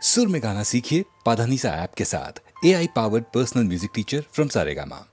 सुर में गाना सीखिए पाधानीसा ऐप के साथ। AI powered personal music teacher from Saregama.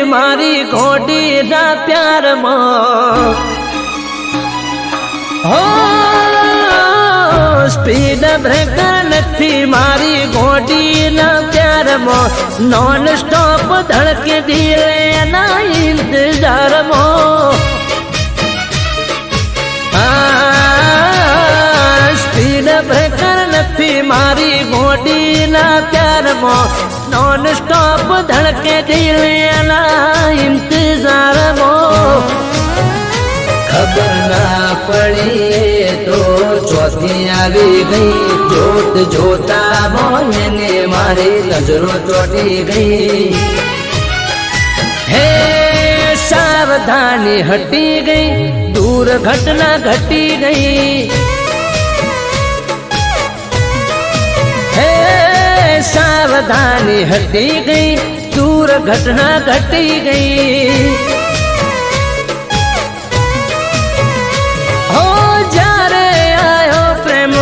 મારી ઘોડીના પ્યારમાં હો સ્પીડ બ્રેકર નથી મારી ઘોડીના પ્યારમાં નોન સ્ટોપ ધડકે દિલે એના ઇંતજારમાં સ્પીડ બ્રેકર નથી મારી ઘોડીના પ્યારમાં નોન સ્ટોપ ધડકે દિલે એના ઇંતજારમાં ખબર ના પડી તો ચોથી આવી ગઈ જોત જોતા મોને મારી નજરો ચોટી ગઈ હે સાવધાની હટી ગઈ દૂર ઘટના ઘટી ગઈ હે સાવધાની હટી ગઈ દૂર ઘટના ઘટી ગઈ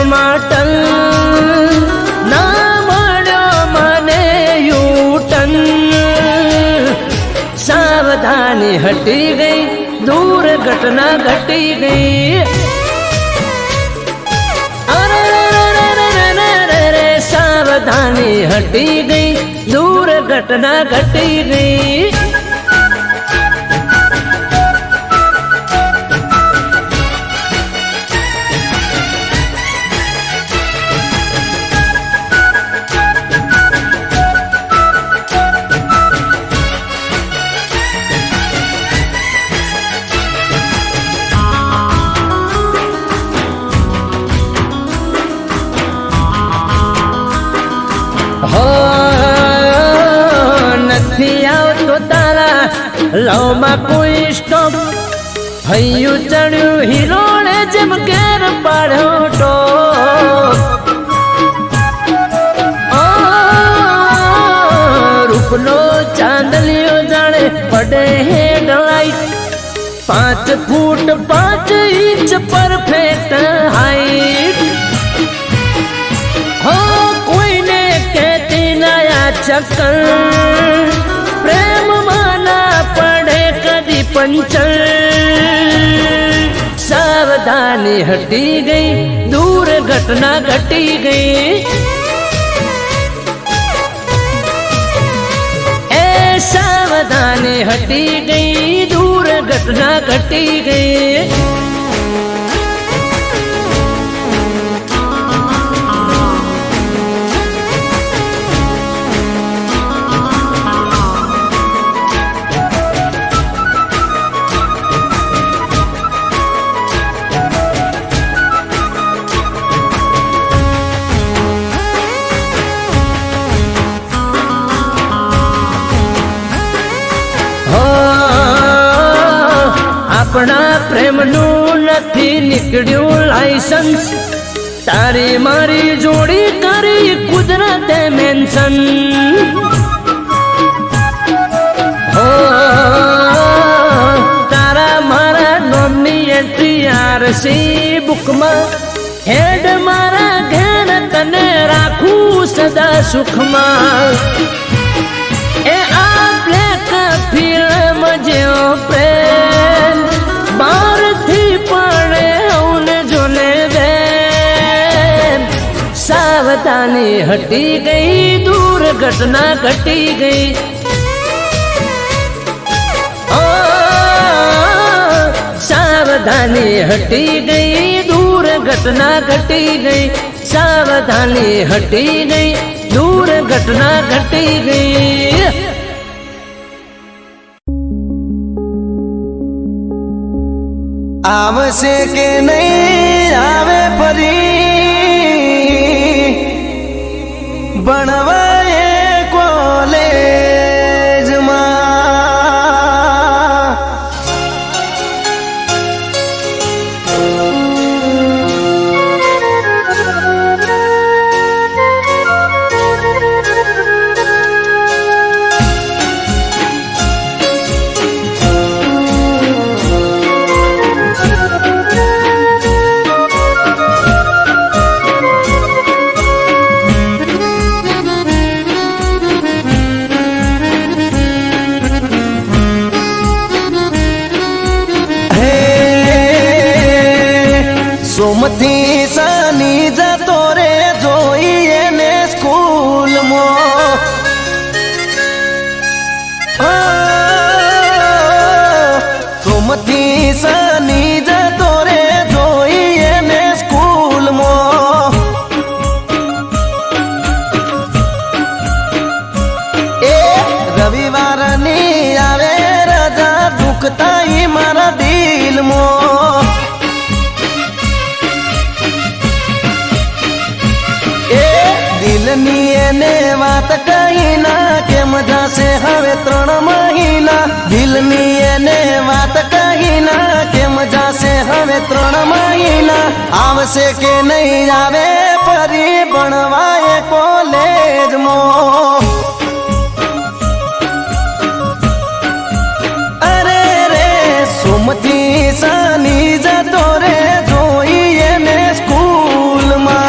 માટલ ના મળ્યો મને યુટન સાવધાની હટી ગઈ દૂર ઘટના ઘટી ગઈ અરે સાવધાની હટી ગઈ દૂર ઘટના ઘટી ગઈ નથી આવતો તારા લવમાં કોઈ સ્ટોપ હૈયું ચડ્યું હિરોણે જેમ ઘેર પાડ્યો ટોપ રૂપનો ચાંદલિયો જાણે પડે હેડલાઇટ 5 ફૂટ 5 ઇંચ પરફેક્ટ હાઈટ હો કોઈને કહેતી નયા ચક્કર પ્રેમ માના પડે કદી પંચર સાવધાની હટી ગઈ દૂર ઘટના ઘટી ગઈ એ સાવધાની હટી ગઈ દૂર ઘટના ઘટી ગઈ આપણા પ્રેમનું નથી નીકળ્યું લાયસન્સ તારી મારી જોડી કરી કુદરતે મેન્શન હો તારા મારા નોમની એન્ટ્રી આરસી બુકમાં હેડ મારા ઘેર તને રાખું સદા સુખમાં એ આ બ્લેક ફિલ્મ જેવો પ્રેમ બારથી પડે ઉને જોને બેન સાવધાની હટી ગઈ દૂર ઘટના ઘટી ગઈ સાવધાની હટી ગઈ દૂર ઘટના ઘટી ગઈ સાવધાની હટી ગઈ દૂર ઘટના ઘટી ગઈ આવશે કે નહીં આવે ફરી ભણવા એ કોલેજમાં સોમથી શનિ જતો રે જોઈએ ને સ્કૂલમાં સોમથી શનિ જતો રે જોઈએ ને સ્કૂલમાં એ રવિવારની આવે રજા દુખતા ઈ મારા દિલમાં એ દિલની એને વાત કહી ના કેમ જાશે હવે 3 મહિના દિલની એને વાત કહી ના કેમ જાશે હવે 3 મહિના આવશે કે નહીં આવે ફરી ભણવાય કોલેજમાં અરે રે સોમથી શનિ જતો રે જોઈએ ને સ્કૂલમાં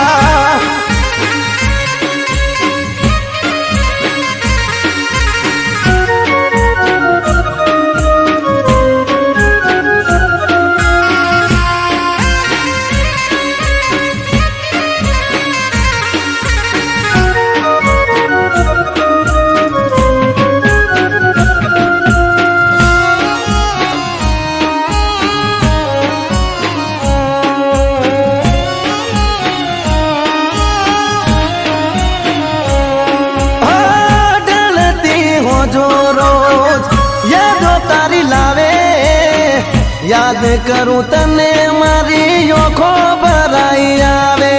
યાદ કરું તને મારી ઓખો ભરાઈ આવે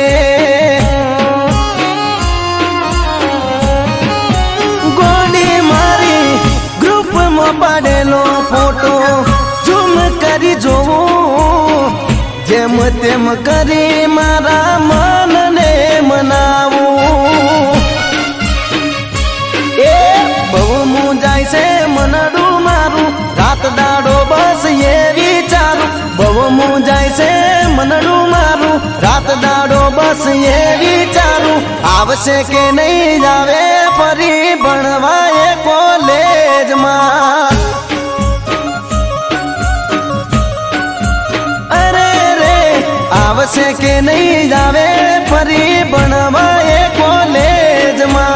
ગોડી મારી ગ્રુપમાં પાડેલો ફોટો ઝૂમ કરી જોવું જેમ તેમ કરી મારા મનને મનાવું એ બહુ મૂંઝાય છે મનડું મારું રાત દાડો બસ એ વિચારું બહુ મૂંઝાય છે મનડું મારું રાત દાડો બસ એ વિચારું આવશે કે નહીં આવે ફરી ભણવાય કોલેજમાં અરે રે આવશે કે નહીં આવે ફરી ભણવાય કોલેજમાં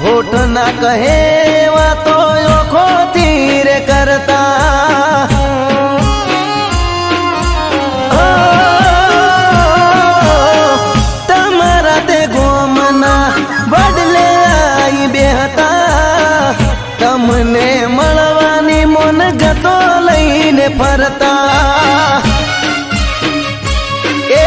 હોઠ ના કહે વાતો ઓખોથી રે કરતા તમારા તે ગોમના બદલે આઈ બેહતા તમને મળવાની મન ગતો લઈને ફરતા એ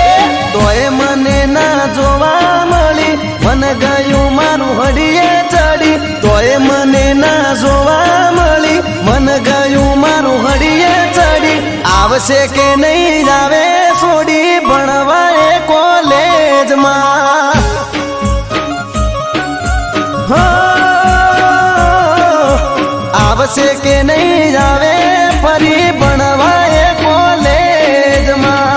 તોય મને ના જોવા મળી મન ગયું મારું હડીએ ચડી તોય મને ના જોવા મળી મન ગયું મારું હડીએ ચડી આવશે કે નહીં આવે છોડી ભણવાય કોલેજમાં આવશે કે નહીં આવે ફરી ભણવાય કોલેજમાં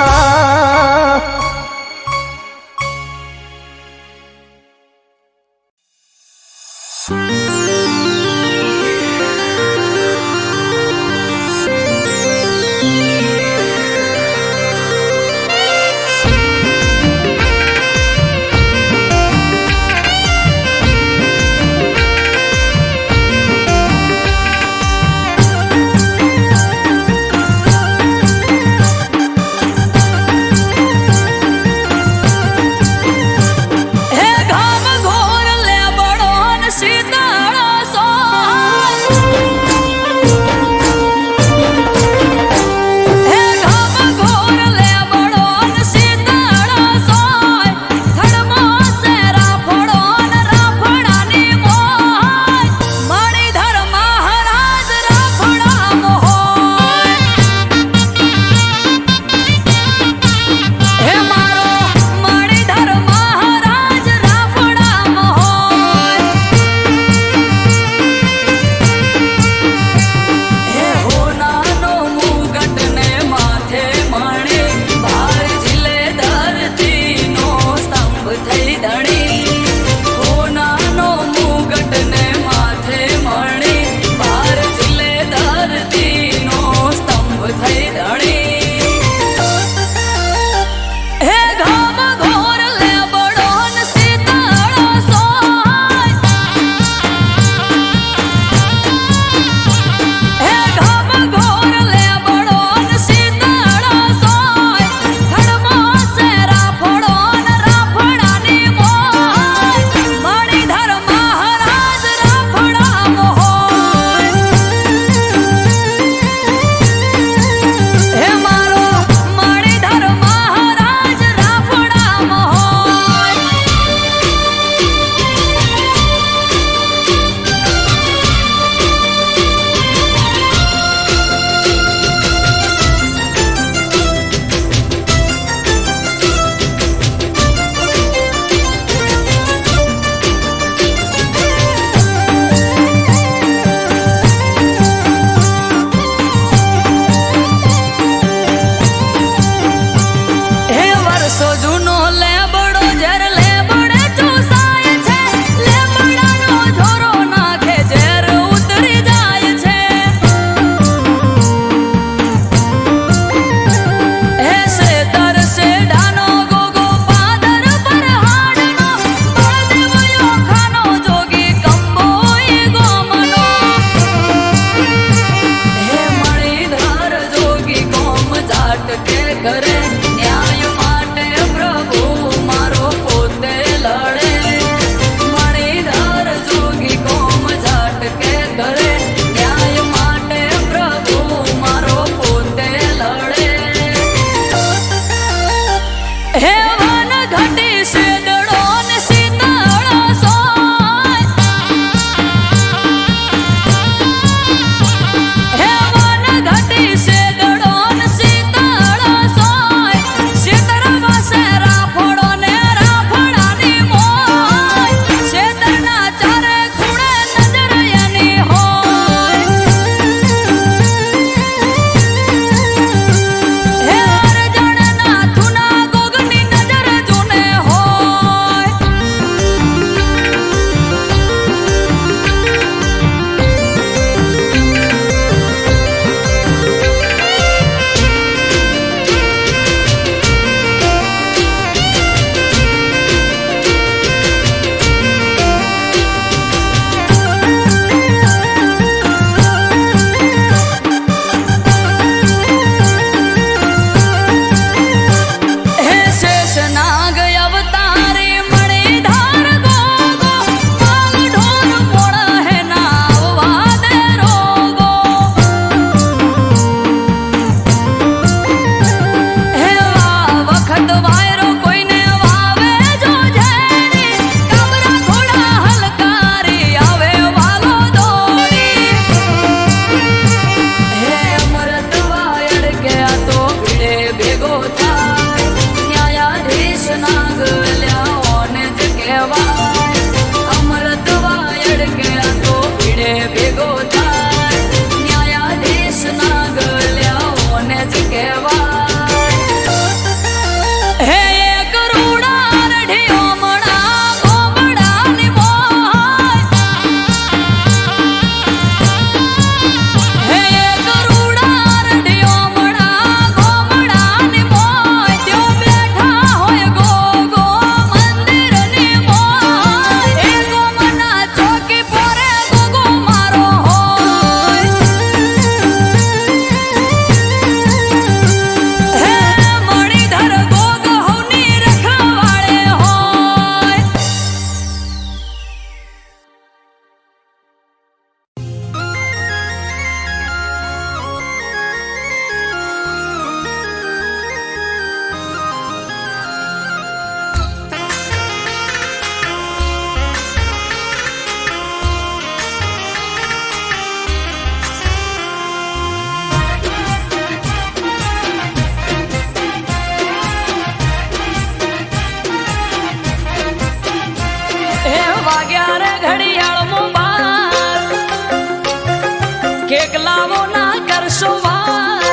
કેકલાવો ના કરશો વાર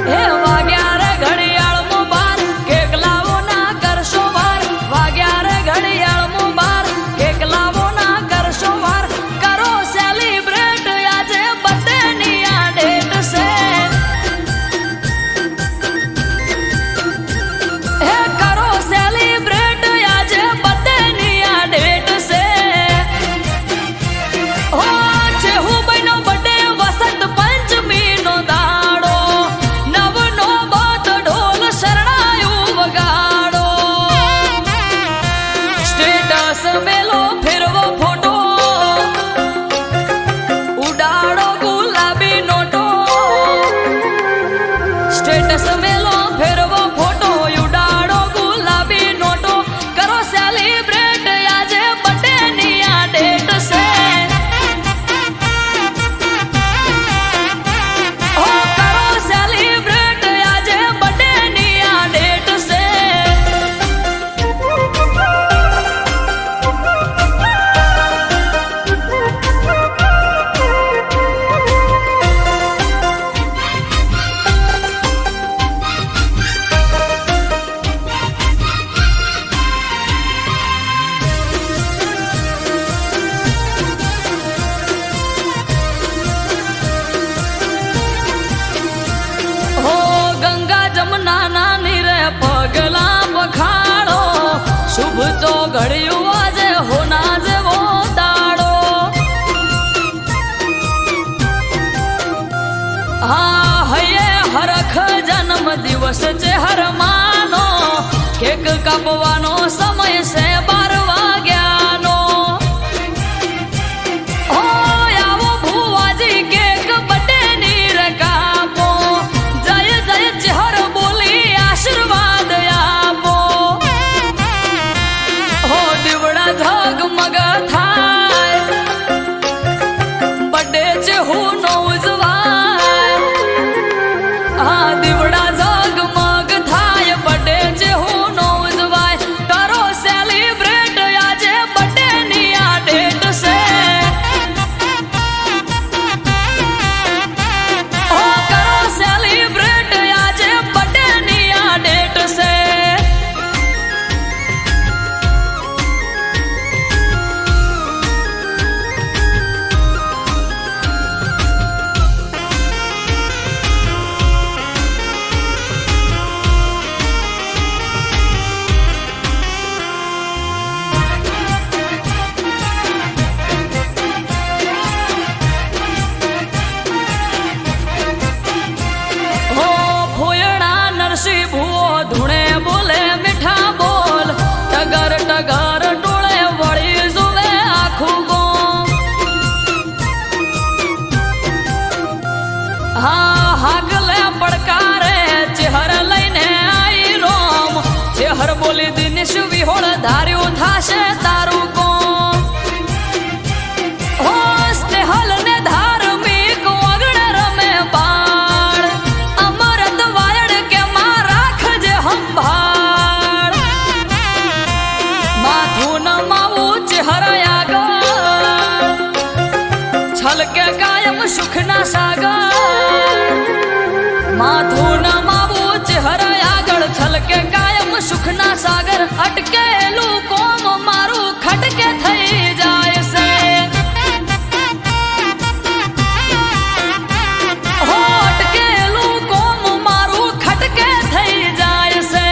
હે વાગ્યા રે ઘડિયાળમાં બાર કેકલાવો ના કરશો વાર વાગ્યા રે ઘડિયાળમાં બાર કેકલાવો ના કરશો વાર કરો સેલિબ્રેટ આજે બર્થડે ની આ ડેટ છે હે કરો સેલિબ્રેટ આજે બર્થડે ની આ ડેટ છે હો ચેહુ બનો બર્થડે વસંત પંચમી નો દાડો નવનો બાત ઢોલ શરણાયું વગાડો સ્ટેટસ મેલો ફેરવો ફોટો ઉડાડો ગુલાબી નોટો સ્ટેટસ મેલો ફેરવો ફોટો ઉડાડો ગુલાબી નોટો કરો સેલિબ્રેટ આજે બર્થડે ની આ ડેટ છે ઓ કરો સેલિબ્રેટ આજે બર્થડે ની આ ડેટ છે હો ગંગા જમના ના નીરે પગલા પખાડો શુભ ચોઘડિયું આજે હોના જેવો દાડો હા હૈયે હરખ જન્મ દિવસ છે હર માનો કેક કાપવાનો સમય છે 12 વાગ્યાનો ઓ આવો ભુવાજી કેક બર્થડે ની રે કાપો જય જય ચહર બોલી આશીર્વાદ આપો હો દીવડા ઝગમગ થાય બર્થડે છે હું નો ઉજવાય હા દીવડા ઝગમગ થાય બર્થડે છે હું નો ઉજવાય કરો સેલિબ્રેટ આજે બર્થડે ની આ ડેટ છે ઓ કરો સેલિબ્રેટ આજે બર્થડે ની આ ડેટ છે હો ફોયણા નરસિંહ ભુવો ધૂણે બોલે મીઠા બોલ ટગર ટગર ટોળે વળી જુએ આખું ગોમ હા હાગલે પડકારે ચેહર લઈને આઈ રોમ ચેહર બોલી દિનેશ વિહોળ ધાર્યું થાશે તારું કોમ હો સ્નેહલ ને ધાર્મિક વગણ રમે બાળ અમરત વાયડ કે માં રાખજે સંભાળ માથું નમાવું ચહેર આગળ છલકે કાયમ સુખના સાગર માથું નમાવું ચહેર આગળ છલકે કાયમ સુખના સાગર અટકેલું કોમ મારું ખટકે થઈ જાય છે હો અટકેલું કોમ મારું ખટકે થઈ જાય છે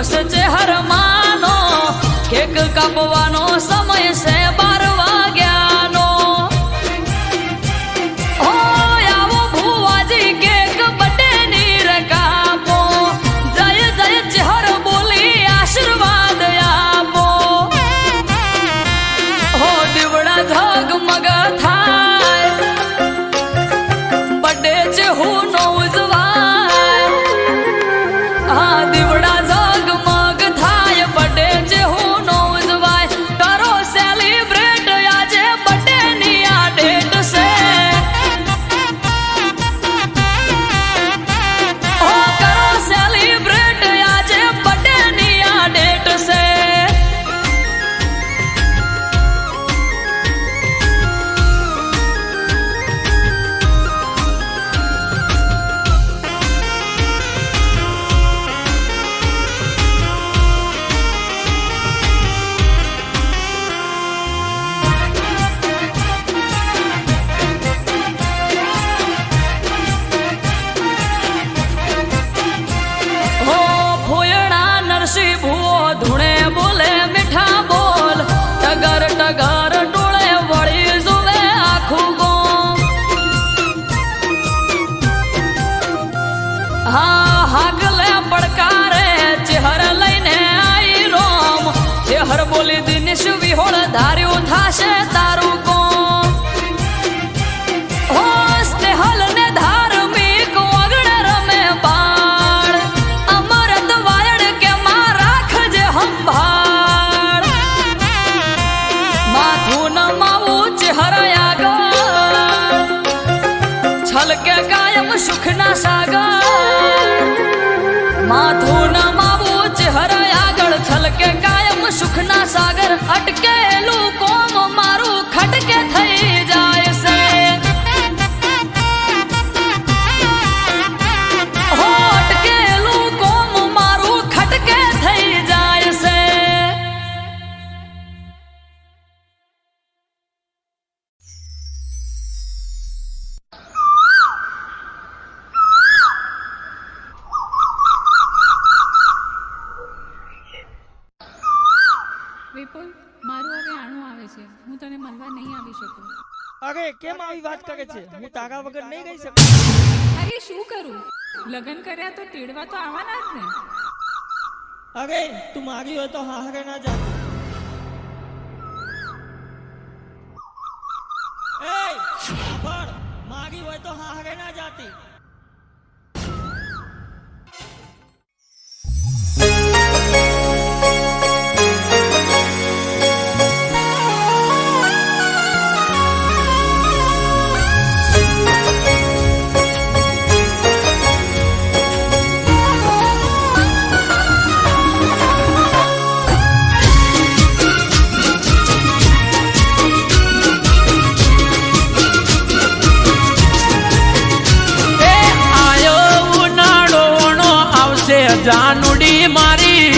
દિવસ છે હરમાનો કેક કાપવાનો સમય છે 12 વાગ્યાનો ઓ આવો ભુવાજી કેક બટેની રકાપો જય જય ચહર બોલી આશીર્વાદ આપો હો દીવડા ઝગમગ થાય બડે છે હું નો ઉજવાય હા દીવડા ઝગમગ થાય બડે છે હું નો ઉજવાય કરો સેલિબ્રેટ આજે બડે ની આ ડેટ છે ઓ કરો સેલિબ્રેટ આજે બડે ની આ ડેટ છે હો ફોયણા નરસિંહ ભૂવો ધૂણે બોલે મીઠા બોલ ટગર ટગર ટોળે વળી જુએ આખું ગોમ હા હાકલે પડકારે ચહેર લઈને આઈ રોમ ચહેર બોલી દિનેશ વિહોળ ધાર્યું થાશે તારું કોમ હો સ્નેહલ ને ધાર્મિક વગડ રમે બાળ અમરત વાયડ કે માં રાખજે સંભાળ માથું નમાવું ચહેર આગળ છલકે કાયમ સુખના સાગર માથું નમાવું ચહેર આગળ છલકે કાયમ સુખના સાગર અટકેલું કોમ મારું ખટકે થઈ જાય છે હો અટકેલું કોમ મારું ખટકે થઈ જાય છે વિપુલ મારું હવે આણું આવે છે હું તને મળવા નહીં આવી શકું અરે કેમ આવી વાત કરે છે હું તારા વગર નહીં રહી શકું અરે શું કરું લગ્ન કર્યા તો તેડવા તો આવવાના જ ને અરે તું મારી હોય તો હારે ના જા એ સાંભળ મારી હોય તો હારે ના જાતી જાનુડી મારી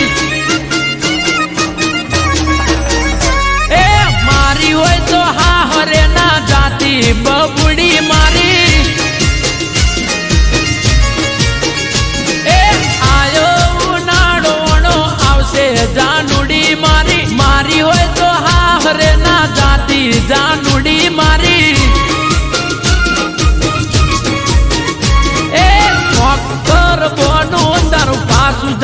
એ મારી હોય તો હા હરે ના જાતી બબુડી મારી એ આયો ઉનાળોનો આવશે જાનુડી મારી મારી હોય તો હા હરે ના જાતી જાનુડી મારી એ ડોક્ટર બનો તારું પાછું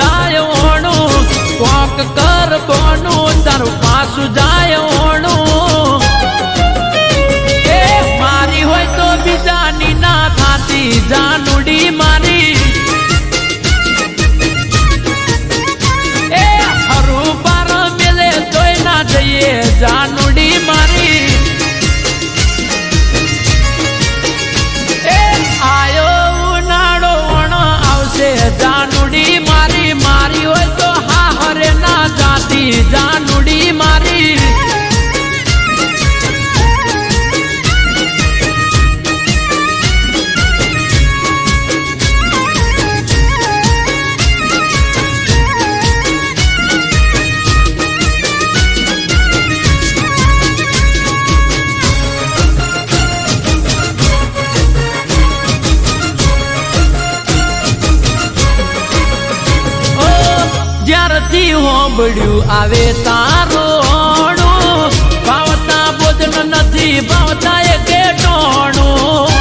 ત્યારથી હોંભળ્યું આવે તારોણું, ભાવતા ભોજન નથી ભાવતા એકે ટોણું.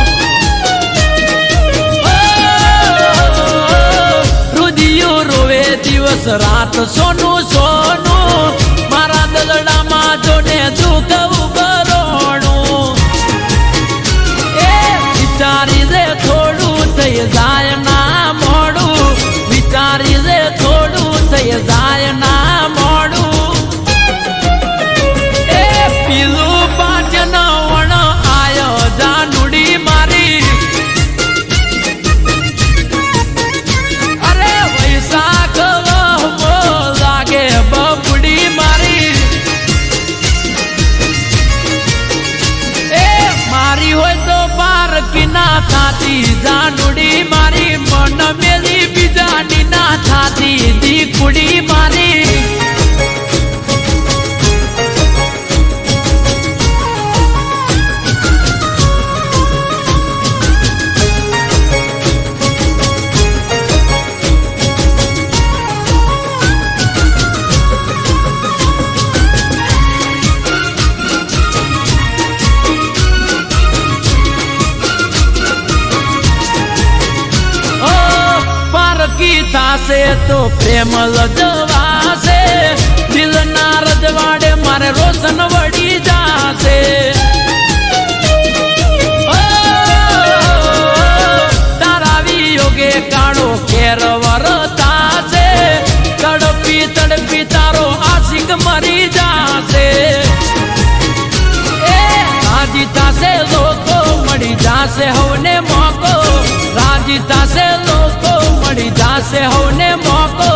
રુદિયો રોવે દિવસ રાત સોનું સોનું, મારા દલડામાં જોને દુઃખ ઉભરોણું. એ વિચારી રે થોડું થઈ જાય ના મોડું, વિચારી રે થોડું થઈ જાય ના મોડું. એ પીલું પાચન વણ આયો જાનુડી મારી, અરે વૈશાખ વહમો લાગે બબુડી મારી. એ મારી હોય તો પાર કિના થાતી જાનુડી મારી, મન મેલી બીજાની ના થાતી દીકુડી મારી. થાશે તો પ્રેમ લજવાશે, દિલના રજવાડે મારે રોશન વળી જાશે. તારા વિયોગે કાળો કેર વરતાશે, તડપી તડપી તારો આશિક મરી જાશે. એ રાજી થાશે લોકો મળી જાશે હવને મોકો, રાજી થાશે લોકો મળી જાશે હવને મોકો.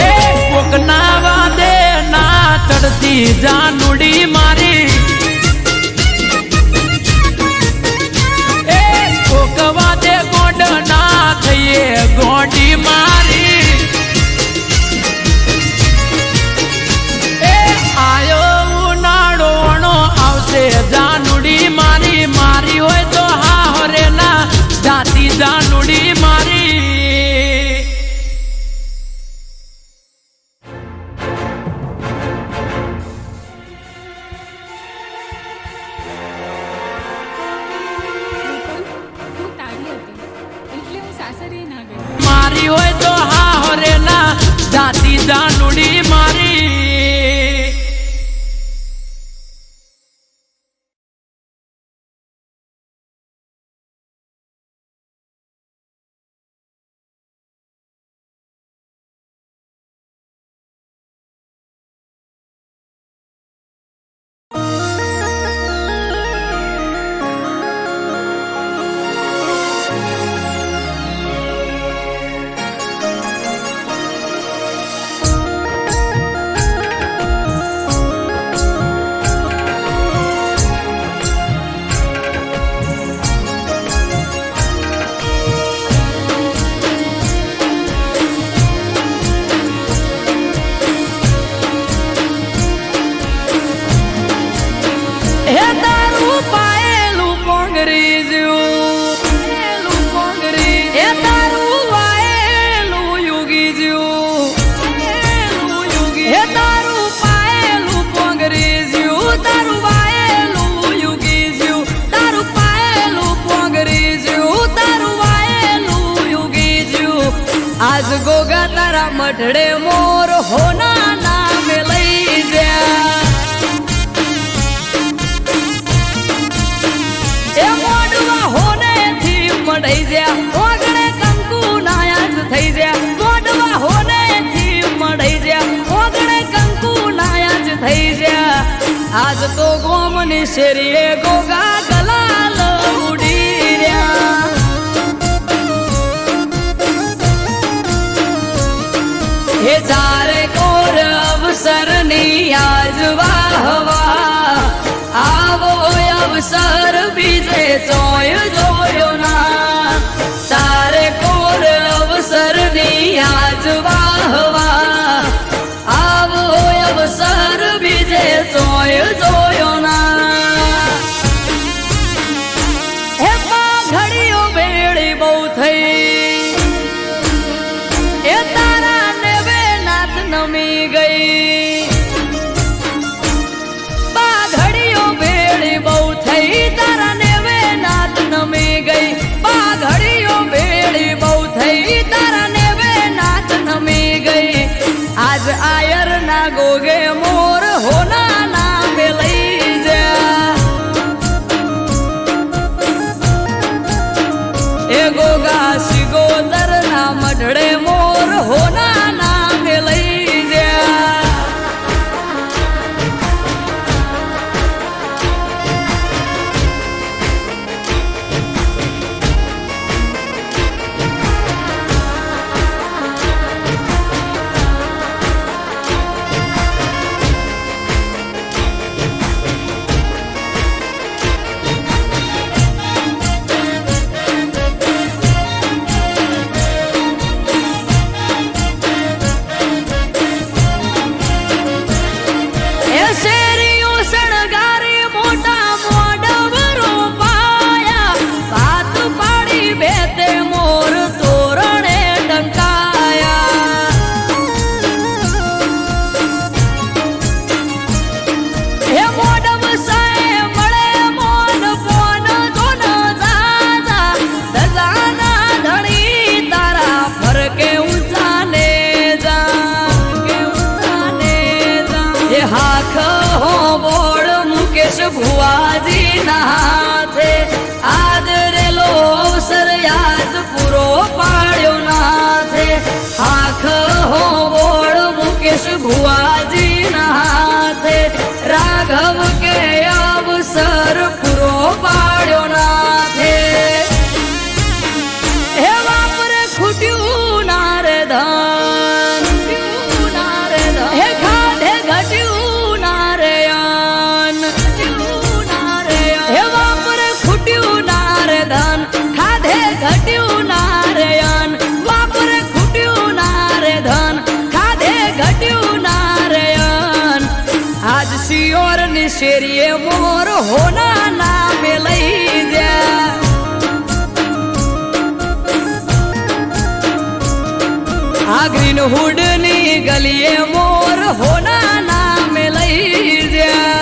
એ કોકના વાદે ના ચડતી જાનુડી મારી, એ કોક વાદે ગોંડ ના થઈએ ગોંડી મારી. એ આયો ઉનાળો વણો આવશે જાનુડી મારી, મારી હોય તો હા હરે ના જાતી જાનુડી મારી. હું તારી હતી એટલે હું સાસરે ના ગઈ. મારી હોય તો હા હરે ના જાતી જાનુડી મારી. आज गोगा तारा मठड़े मोर होना नाम लई जा, ए मोडवा होने थी मड़ई जा, ओगणे कंकु नायाज थई जा. मोडवा होने थी मड़ई जा, ओगणे कंकु नायाज थई जा. आज तो गोमनी शेरीए गोगा गलाल उड़ी रया. हे जारे कोर अवसर नी आज वाहवा, आवो अवसर बीजे जोय जोयो ना. सारे कोर अवसर नी आज वाहवा, आवो अवसर बीजे जोय जोयो ना. हे घड़ियों बेड़ी बहु थई, ए આ ગ્રીન હુડ ની ગલીએ મોર હોના નામે લઈ જા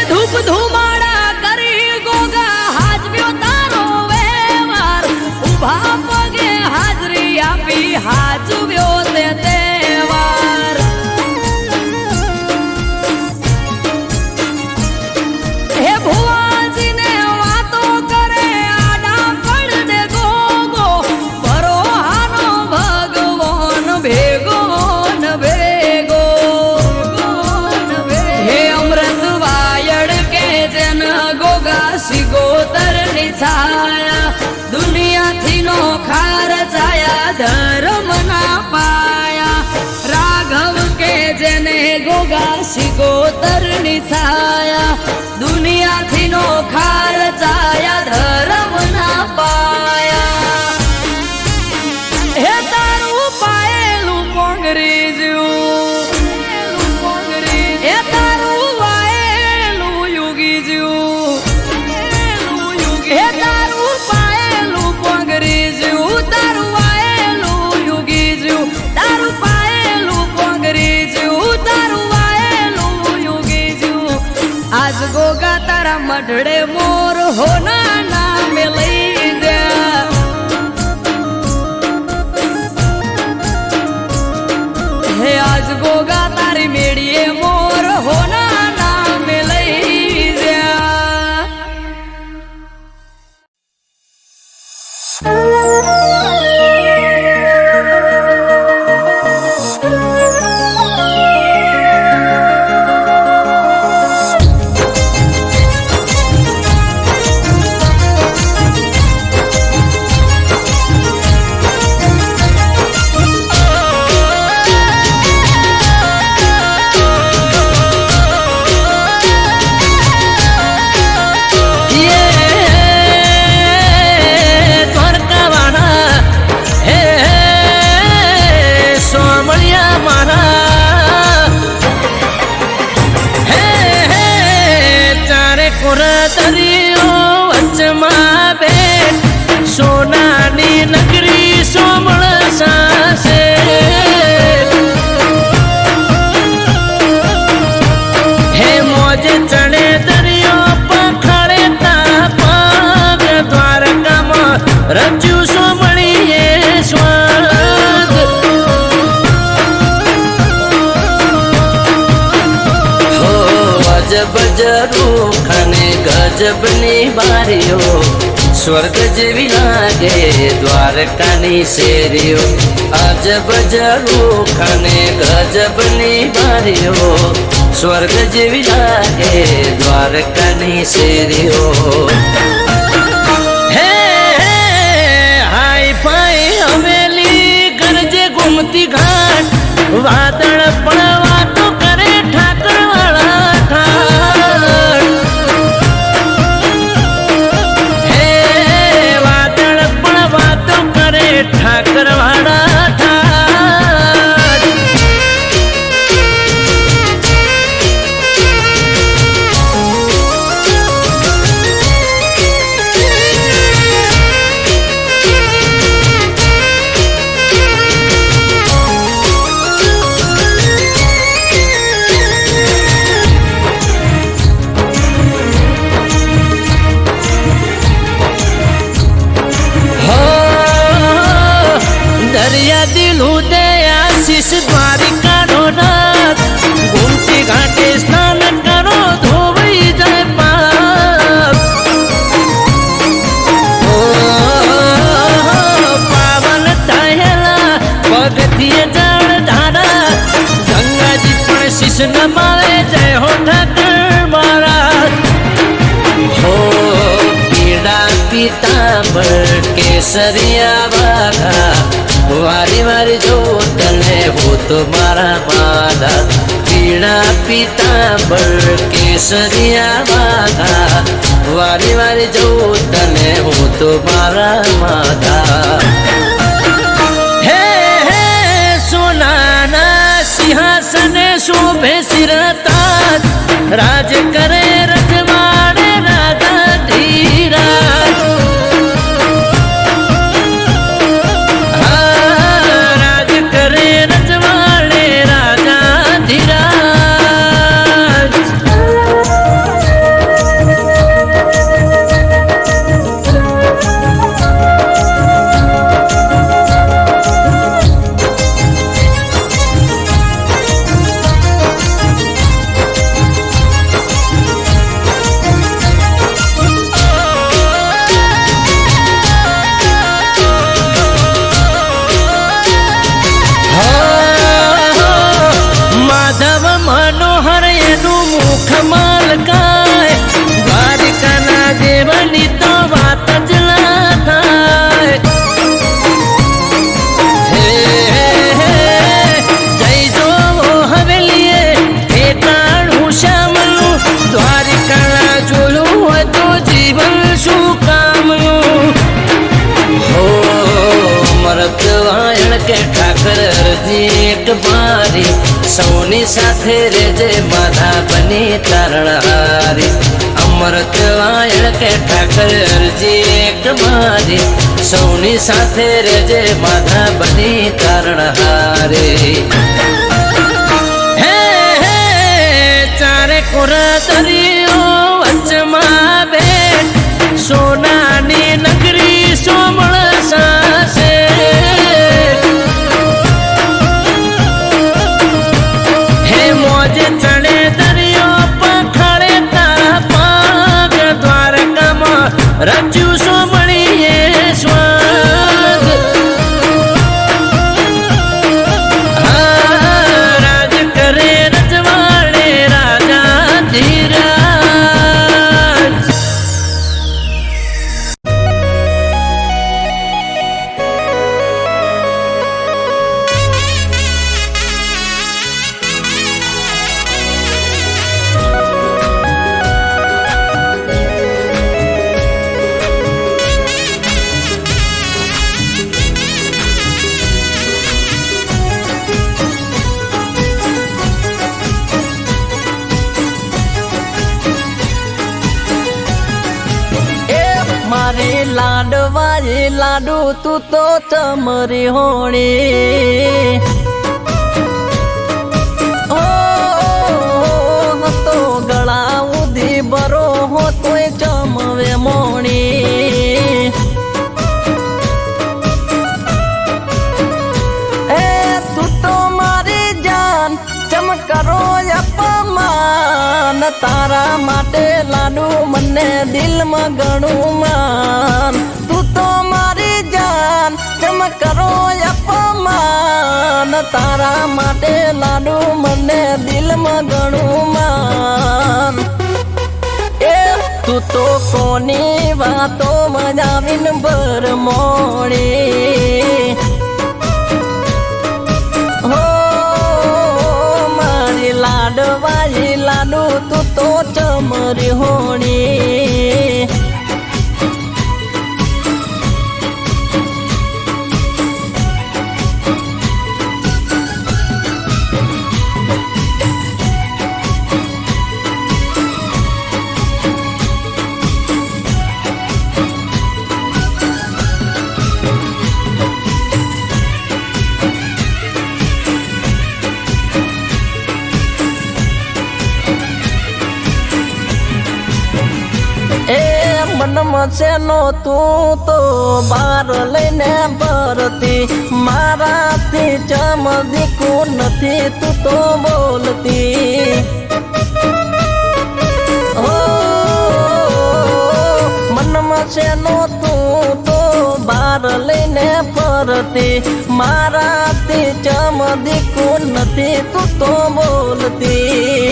ધૂપ ધુમાડા કરી ગોગા હાજવ્યો તારો વેવાર ઉભા પગે હાજરી આપી હાજવ્યો તે તહેવાર હે ભુવાજીને વાતો કરે આડા પડ દે ગોગો પરોહાનો ભગવાન ભેગો ન ભેગો હે અમૃત સિગોતર ની છાયા દુનિયાથી નો ખાર છાયા ધર્મ ના પાયા રાઘવ કે જેને ગોગા સિગોતર ની છાયા દુનિયાથી નો ખાર છાયા ધર્મ ના પાયા હે તારું પાયેલું પોંગરી જ્યું હે તારું વાયેલું યુગી જ્યું હે તારું પાયેલું પોંગરી જ્યું તારું વાયેલું યુગી જ્યું તારું પાયેલું પોંગરી જ્યું તારું વાયેલું યુગી જ્યું આજ ગોગા તારા મઢડે મોર હોના નામે લઈ જા હે આજ ગોગા તારી મેળીએ મોર હોના નામે લઈ જા સોનાની નગરી સોમળ સાસે હે મોજ ચડે દરિયો પખાડે તા પગ દ્વારકામાં રચ્યું સોમળીએ સ્વર્ગ હો અજબ જરૂખ અને ગજબની બારીઓ સ્વર્ગ જેવી લાગે દ્વારકાની શેરીઓ અજબ જરૂખ અને ગજબની બારીઓ સ્વર્ગ જેવી લાગે દ્વારકાની શેરીઓ હે હાઈ ફાઈ હવેલી ગરજે ગુમતી ઘાટ વાદળ પણ વાતો કરે ઠાકરવાળા ઠાઠ ઠાકરવાડા ઠાઠ દરિયા દિલ ઉદય આશીષ દ્વારિકાનો નાથ ગુમતી ઘાટે સ્નાન કરો ધોવાઈ જાય પાપ પાવન થયેલા પગથિયે જળ ધારા ગંગાજી પણ શીશ નમાવે જય હો ઠાકર મહારાજ હો પીડા પીતાંબર કેસરિયા વાઘા વારી વારી જોઉં તને હું તો મારા માધા પીળા પીતાંબર કેસરિયા માધા વારી વારી જોઉં તને હું તો મારા માધા હે હે સોનાના સિંહાસને શોભે શિરતાજ રાજ કરે રજવાડે રાજા ધીરાજ રાજ કરે રજવાડે રાજા ધીરાજ માધવ મનોહર એનું મુખ માલકાય દ્વારિકાના દેવની તો વાત જ ના થાય હે હે જય જોવો હવેલીએ ઠેકાણું શ્યામનું દ્વારિકાના જોયું હોય તો જીવન શું કામનું હો મરદ વાયણ કે ઠાકર અરજી એક બારી સૌની સાથે રેજે માધા બની તારણહારી અમૃત વાયણ કે ઠાકર અરજી એક બારી સૌની સાથે રેજે માધા બની તારણહારી હે હે ચારે કોરા દરિયો વચમાં બેઠ સોનાની નગરી સોમળ સાસે હે મોજ ચડે દરિયો પખાડે તા પાગ દ્વારકામાં રચ્યું સોમણીએ સ્વાગ રાજ કરે રજવાડે રાજા ધીરાજ મારી લાડવાળી લાડુ તું તો ચમરી હોણી ઓ તો ગળા ઉધી બરો હો તોય ચમવે મોણી એ તું તો મારી જાન ચમકરો અપમાન તારા માટે લાડુ મને દિલમાં ઘણું માન તું તો મારી જાન ચમકરો અપમાન તારા માટે લાડુ મને દિલમાં ઘણું માન એ તું તો કોની વાતો મજાવીન ભર મોડી હો મારી લાડવાળી લાડુ તું તો ચમરી હોણી મનમાં છેનો તું તો બાર લઈને ભરતી મારાથી ચમદીકું નથી તું તો બોલતી હો મનમાં છેનો તું તો બાર લઈને ફરતી મારાથી ચમદીકું નથી તું તો બોલતી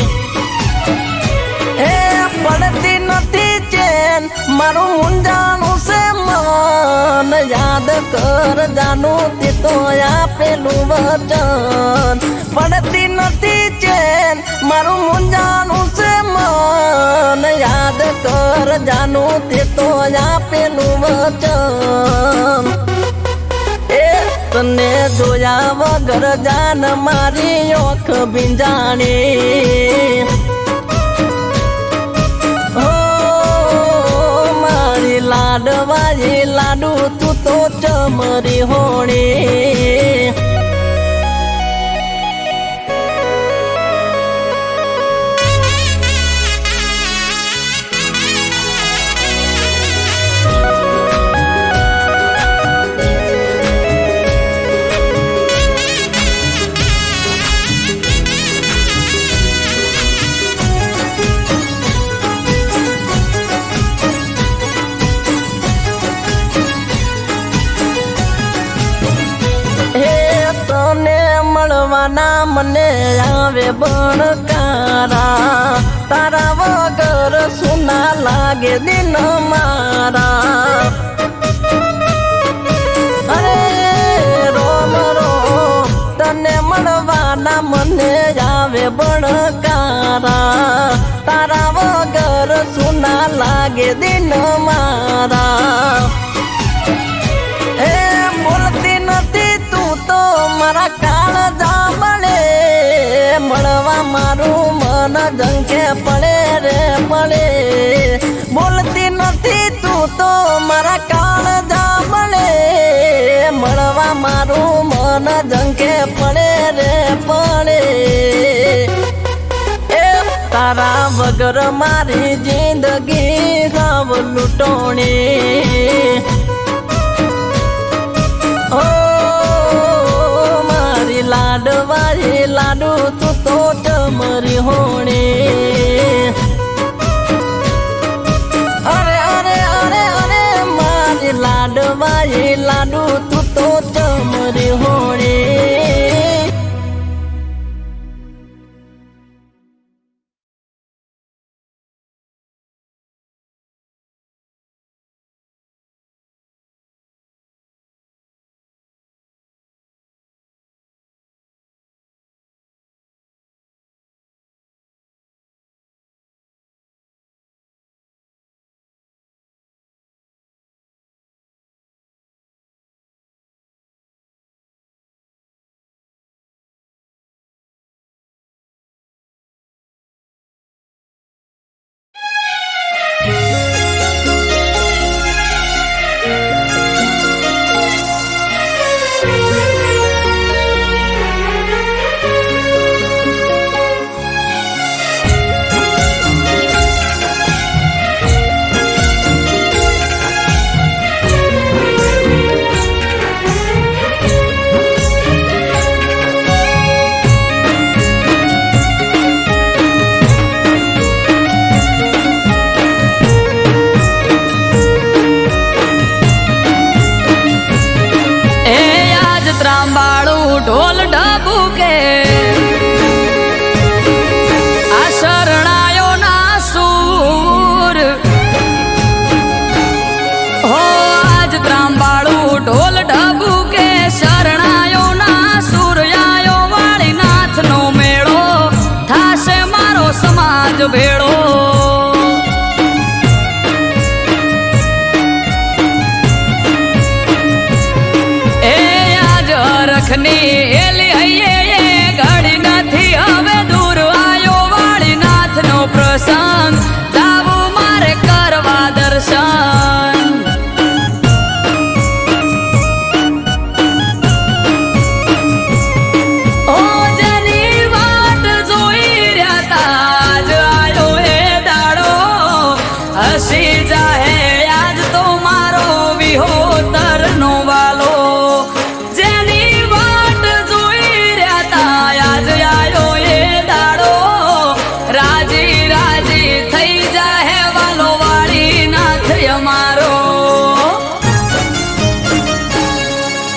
એ પડતી નથી ચેન મારું મુંજાનું છે મન યાદ કર જાનું તે તો આપેલું વચન પડતી નથી ચેન મારું મુંજાનું છે મન યાદ કર જાનું તે તો આપેલું વચન એ તને જોયા વગર જાન મારી ઓખ ભીંજાણી લાડવાઈ લાડુ તું તો ચમરી હોણી મળવાના મને આવે બણકારા તારા વગર સુના લાગે દિન મારા અરે રોમ રો તને મળવાના મને આવે બણકારા તારા વગર સુના લાગે દિન મારા એ બોલતી નથી તું તો મારા કાળ જામણે મળવા મારું મન જંખે પડે રે પડે બોલતી નથી તું તો મારા કાળ જામણે મળવા મારું મન જંખે પડે રે પડે એ તારા વગર મારી જિંદગી હાવ લૂંટોણી લાડવાઈ લાડુ તું તો ચમરી હોણી અરે અરે અરે અરે મારી લાડવાઈ લાડુ તું તો ચમરી હોણી ઢોલ ઢબુકે આ શરણાયો ના સૂર હો આજ ત્રાંબાળું ઢોલ ઢબુકે શરણાયો ના સૂર આયો વાળી નાથ નો મેળો થાશે મારો સમાજ ભેળો એલી હૈયે ઘડી નથી હવે દૂર આયો વાળીનાથ નો પ્રસંગ જાવું મારે કરવા દર્શન ઓ જેની વાટ જોઈ રહ્યા તા આજ આયો એ દાડો હસી જાહે આજ તો મારો વિહોતર નો વાલો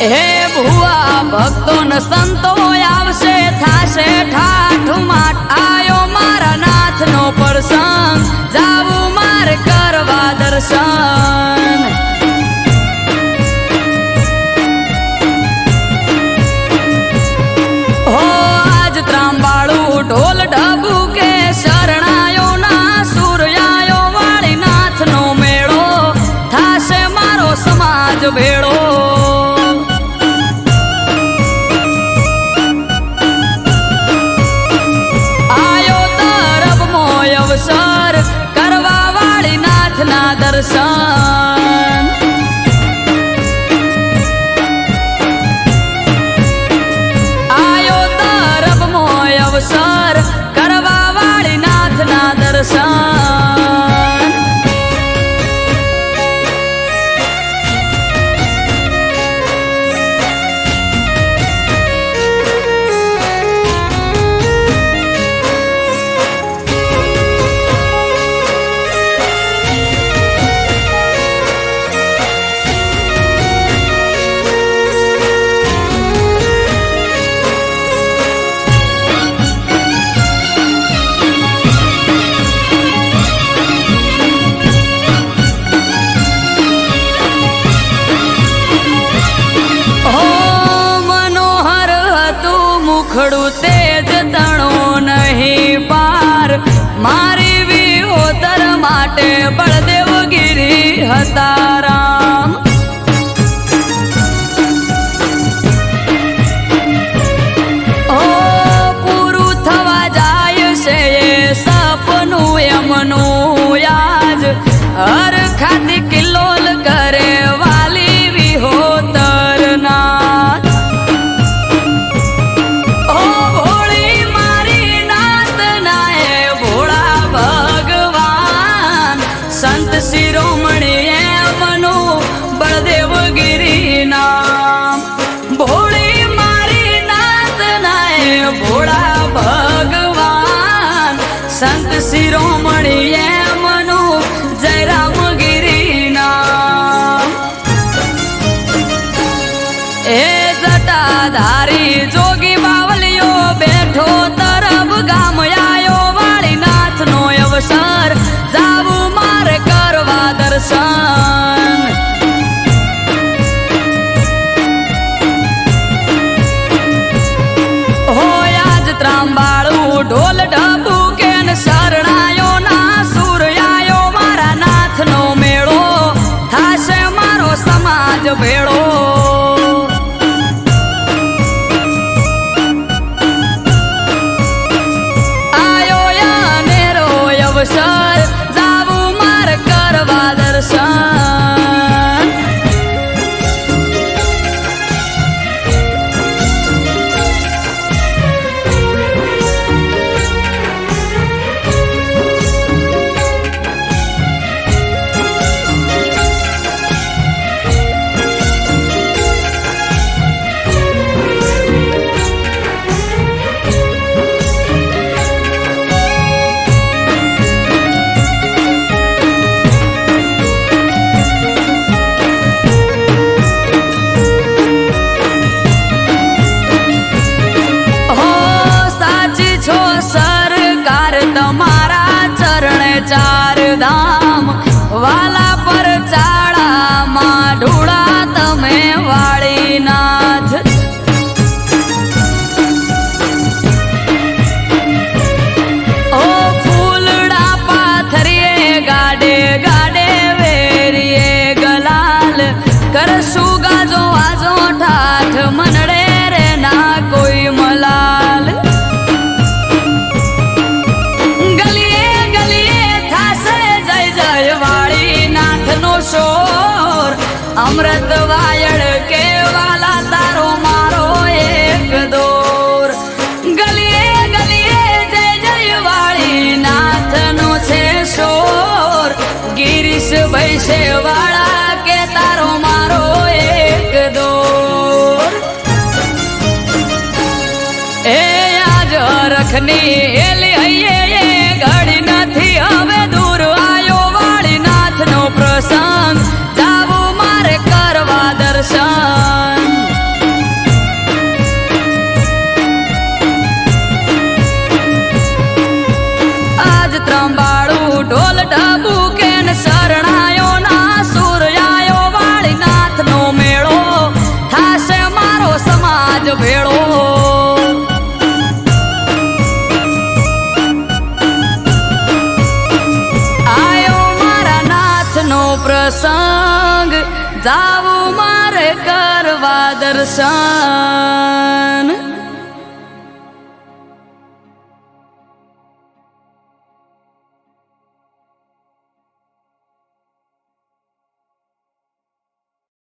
હે ભુવા ભક્તો ન સંતો આવશે થાશે ઠાઠ માઠ આયો મારા નાથ નો પ્રસંગ જાવું મારે મારે કરવા દર્શન હો આજ ત્રાંબાળું ઢોલ ઢબુ કે શરણાયો ના સૂર્યાયો વાળી નાથનો મેળો થાશે મારો સમાજ ભેળો આયો તરફમો અવસર કરવા વાળી નાથના દર્શન આયો તરફમો અવસર કરવા વાળી નાથના દર્શન મુખડું તેજ તણો નહીં પાર મારી વિહોતર માટે બળદેવગીરી હતા રામ ઓ પૂરું થવા જાય છે એ સપનું એમનું યાદ હર ખાતી કિલ્લોલ કરે વાલી વિહોતર નાથ સંત શિરોમણી એમનું બળદેવગીરી નામ ભોળી મારી નાથ નાય ભોળા ભગવાન સંત શિરોમણી એમનું જયરામગીરી નામ એ જટાધારી જોગી બાવલિયો બેઠો તરફ ગામ આયો વાળી નાથનો અવસર જાવું મારે કરવા દર્શન હોય આજ ત્રાંબાળું ઢોલ ઢબુ કે શરણાયો ના સૂર્યાયો મારા નાથનો મેળો થાશે મારો સમાજ ભેળો આયો યાનેરો અવસર જાવું મારે કરવા દર્શન ચાર ધામ વાલા પર ચાળામાં ઢોળા તમે વાળીનાથ ઓ ફૂલડા પાથરીએ ગાડે ગાડે વેરીએ ગલાલ કરશું ગાજો વાજો ઠાઠ મનડે રે ના કોઈ મલાલ ગલીએ ગલીએ થાશે જય જાવું મારે કરવા દર્શન